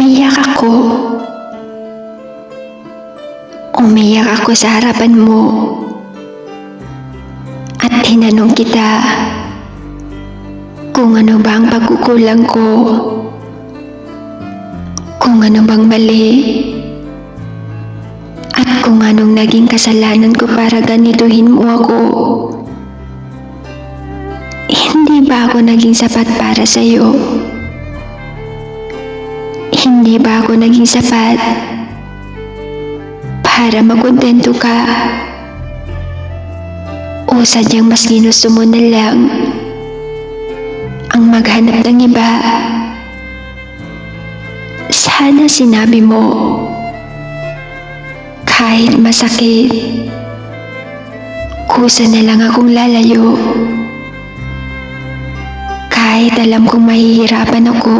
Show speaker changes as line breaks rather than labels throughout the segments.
Umiyak ako. Umiyak ako sa harapan mo. At tinanong kita kung ano ba ang pagkukulang ko. Kung ano bang mali. At kung anong naging kasalanan ko para ganituhin mo ako. Hindi ba ako naging sapat para sa'yo? Hindi ba ako naging sapat para makontento ka? O sadyang mas ginusto mo na lang ang maghanap ng iba? Sana sinabi mo, kahit masakit, kusa na lang akong lalayo. Kahit alam kong mahihirapan ako,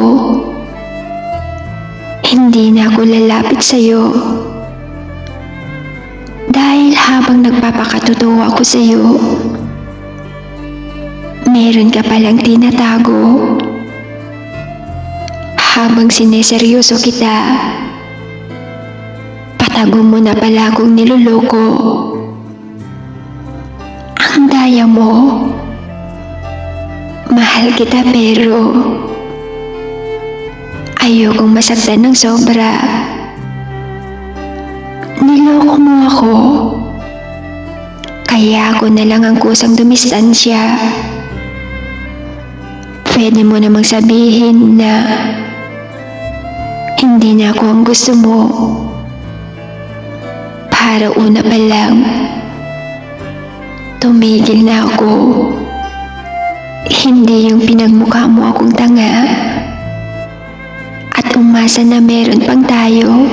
hindi na ako lalapit sa'yo. Dahil habang nagpapakatotoo ako sa'yo, meron ka palang tinatago. Habang sineseryoso kita, patago mo na pala akong niloloko. Ang daya mo. Mahal kita pero ayokong masaktan ng sobra. Niloko mo ako. Kaya ako na lang ang kusang dumistansya. Pwede mo namang sabihin na hindi na ako ang gusto mo. Para una pa lang, tumigil na ako. Hindi yung pinagmukha mo akong tanga at umasa na meron pang tayo.